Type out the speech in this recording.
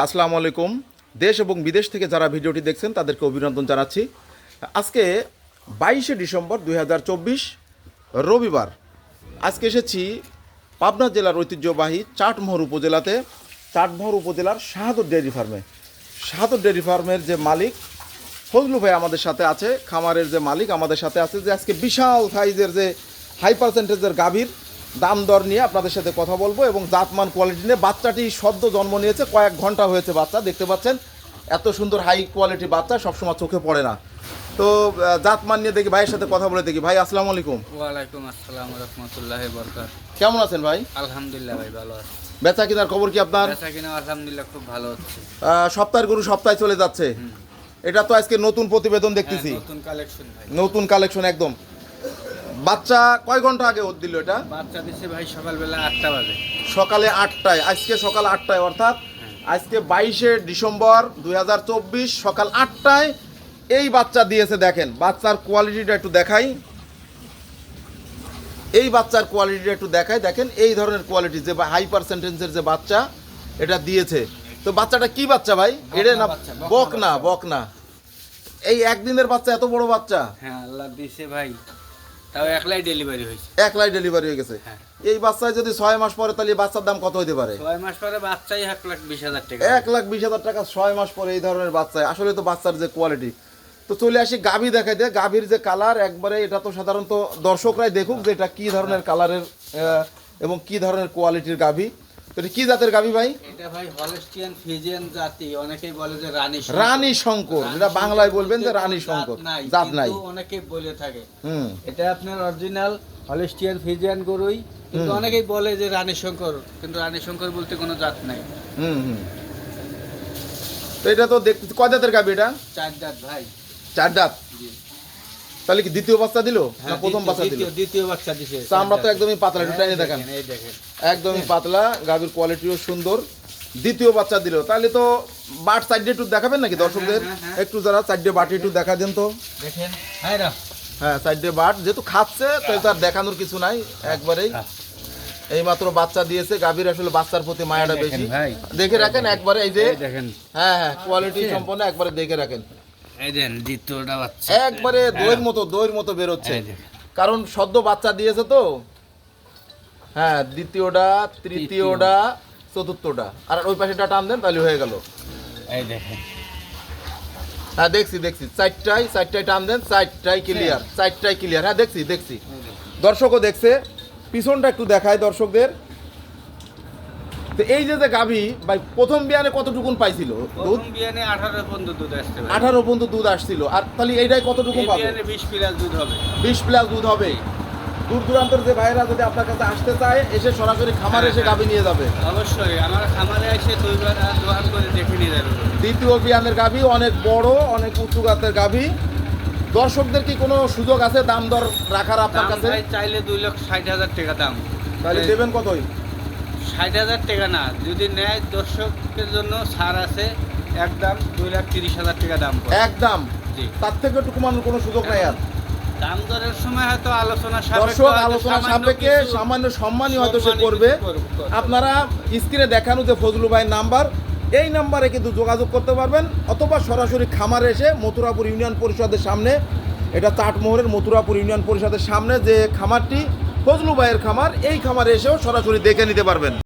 আসসালামু আলাইকুম। দেশ এবং বিদেশ থেকে যারা ভিডিওটি দেখছেন তাদেরকে অভিনন্দন জানাচ্ছি। আজকে 22শে ডিসেম্বর 2024 রবিবার। আজকে এসেছি পাবনা জেলার ঐতিহ্যবাহী চাটমোহর উপজেলাতে, চাটমোহর উপজেলার শাহাদত ডেয়ারি ফার্মে। শাহাদত ডেয়ারি ফার্মের যে মালিক ফজলু ভাই আমাদের সাথে আছে, খামারের যে মালিক আমাদের সাথে আছে, যে আজকে বিশাল সাইজের যে হাই পার্সেন্টেজের গাভীর দাম দর নিয়ে আপনাদের সাথে কথা বলবো এবং জাতমান কোয়ালিটি নিয়ে। বাচ্চাটি সদ্য জন্ম নিয়েছে, কয়েক ঘন্টা হয়েছে বাচ্চা, দেখতে পাচ্ছেন এত সুন্দর হাই কোয়ালিটি বাচ্চা সবসময় চোখে পড়ে না। তো জাতমান নিয়ে দেখি ভাইয়ের সাথে কথা বলে দেখি। ভাই আসসালামু আলাইকুম। ওয়ালাইকুম আসসালাম ওয়া রাহমাতুল্লাহি ওয়া বারাকাতুহু। কেমন আছেন ভাই? আলহামদুলিল্লাহ ভাই, ভালো আছি। বেচা কিনার খবর কি আপনার? বেচা কিনা আলহামদুলিল্লাহ খুব ভালো হচ্ছে। সপ্তাহের গরু সপ্তাহে চলে যাচ্ছে। এটা তো আজকে নতুন প্রতিবেদন দেখতেছি, নতুন কালেকশন ভাই, নতুন কালেকশন একদম। বাচ্চা কয় ঘন্টা আগে ওর দিল এটা? বাচ্চা দিছে ভাই সকালবেলা 8টা বাজে, সকালে 8টায়। আজকে সকাল 8টায়, অর্থাৎ আজকে 22শে ডিসেম্বর 2024 সকাল 8টায় এই বাচ্চা দিয়েছে। দেখেন বাচ্চার কোয়ালিটিটা একটু দেখাই, এই বাচ্চার কোয়ালিটিটা একটু দেখাই। দেখেন এই ধরনের কোয়ালিটি, যে হাই পার্সেন্টেজের যে বাচ্চা এটা দিয়েছে। তো বাচ্চাটা কি বাচ্চা ভাই? এটা না বকনা? বকনা। এই একদিনের বাচ্চা, এত বড় বাচ্চা? হ্যাঁ আল্লাহ দিছে ভাই, তাও একলাই ডেলিভারি হয়েছে। একলাই ডেলিভারি হয়ে গেছে। এই বাচ্চায় যদি 6 মাস পরে, তাহলে বাচ্চার দাম কত হতে পারে? 6 মাস পরে বাচ্চাই 1,20,000 টাকা। 1,20,000 টাকা 6 মাস পরে এই ধরনের বাচ্চায়। আসলে তো বাচ্চার যে কোয়ালিটি। তো চলে আসি গাভী দেখাই দেয়। গাভীর যে কালার একবারে, এটা তো সাধারণত দর্শকরাই দেখুক যে এটা কি ধরনের কালারের এবং কি ধরনের কোয়ালিটির গাভী। তো এটা কি জাতের গাভী ভাই? এটা ভাই হলস্টিয়ান ফ্রিজিয়ান জাতি, অনেকেই বলে যে রানী শঙ্কর। এটা বাংলায় বলবেন যে রানী শঙ্কর, জাত নাই, অনেকেই বলে থাকে। এটা আপনার অরিজিনাল হলস্টিয়ান ফ্রিজিয়ান গরুই, কিন্তু অনেকেই বলে যে রানী শঙ্কর, কিন্তু রানী শঙ্কর বলতে কোনো জাত নাই। তো এটা তো দেখতে কয় দাঁতের গাভী? এটা 4 দাঁত ভাই। 4 দাঁত। তাহলে কি দ্বিতীয় বাচ্চা দিল না প্রথম বাচ্চা দিল? দ্বিতীয় বাচ্চা দিছে। চামড়া তো একদমই পাতলা, একটু টাইনে দেখেন, এই দেখেন একদমই পাতলা। গাভীর কোয়ালিটিও সুন্দর। দ্বিতীয় বাচ্চা দিল। তাহলে তো বাট সাইডে একটু দেখাবেন নাকি দর্শকদের? একটু যারা সাইডে বাটি একটু দেখা দেন তো। দেখেন হ্যাঁ সাইডে বাট যেহেতু খাচ্ছে, তাই তার দেখানোর কিছু নাই, একবারেই এই মাত্র বাচ্চা দিয়েছে। গাভীর আসলে বাচ্চার প্রতি মায়াটা বেশি। দেখে রাখেন একবারে, এই যে দেখেন, হ্যাঁ হ্যাঁ কোয়ালিটি সম্পন্ন, একবারে দেখে রাখেন। এই দেন দ্বিতীয়টা বাচ্চা একবারে দইয়ের মতো বেরোচ্ছে, কারণ সদ্য বাচ্চা দিয়েছে তো। হ্যাঁ দ্বিতীয়টা, তৃতীয়টা, চতুর্থটা, আর ওই পাশেটা টান দেন তাহলে হয়ে গেল। এই দেখেন, হ্যাঁ দেখছি চারটায় টান দেন, চারটায় ক্লিয়ার, চারটায় ক্লিয়ার। হ্যাঁ দেখছি দর্শকও দেখছে। পিছনটা একটু দেখায় দর্শকদের। তো এই যে গাভী ভাই, প্রথম বিয়ানে কতটুকুন পাইছিল দুধ? প্রথম বিয়ানে 18 পর্যন্ত দুধ আসছে। 18 পর্যন্ত দুধ আসছিল। আর তাহলে এইটাই কতটুকু পাবে? 20 প্লাস দুধ হবে। 20 প্লাস দুধ হবে। দূর দূরান্তর যে ভাইরা যদি আপনার কাছে আসতে চায়, এসে সরাসরি খামারে এসে গাভী নিয়ে যাবে। অবশ্যই আমার খামারে এসে দুইবার দোকান করে দেখে নিয়ে যাবে। দ্বিতীয় বিয়ানের গাভী, অনেক বড়, অনেক উঁচু গাছের গাভী। দর্শকদের কি কোনো সুযোগ আছে দাম দর রাখার আপনার কাছে? চাইলে 2,60,000 টাকা দাম। তাহলে দেবেন কতই? 60,000 টাকা না, যদি নেয় দর্শকের জন্য ছাড় আছে, একদম 2,30,000 টাকা দাম। একদম? জি। তার থেকে একটু কমানোর কোনো সুযোগ নাই আর? দাম দরের সময় হয়তো আলোচনা সাপেক্ষে সামান্য সম্মানই হয়তো সে করবে। আপনারা স্ক্রিনে দেখানো যে ফজলু ভাইয়ের নাম্বার, এই নাম্বারে কিন্তু যোগাযোগ করতে পারবেন, অথবা সরাসরি খামারে এসে মথুরাপুর ইউনিয়ন পরিষদের সামনে, এটা চাটমোহরের মথুরাপুর ইউনিয়ন পরিষদের সামনে যে খামারটি ফজলু ভাইয়ের খামার, এই খামারে এসেও সরাসরি দেখে নিতে পারবেন।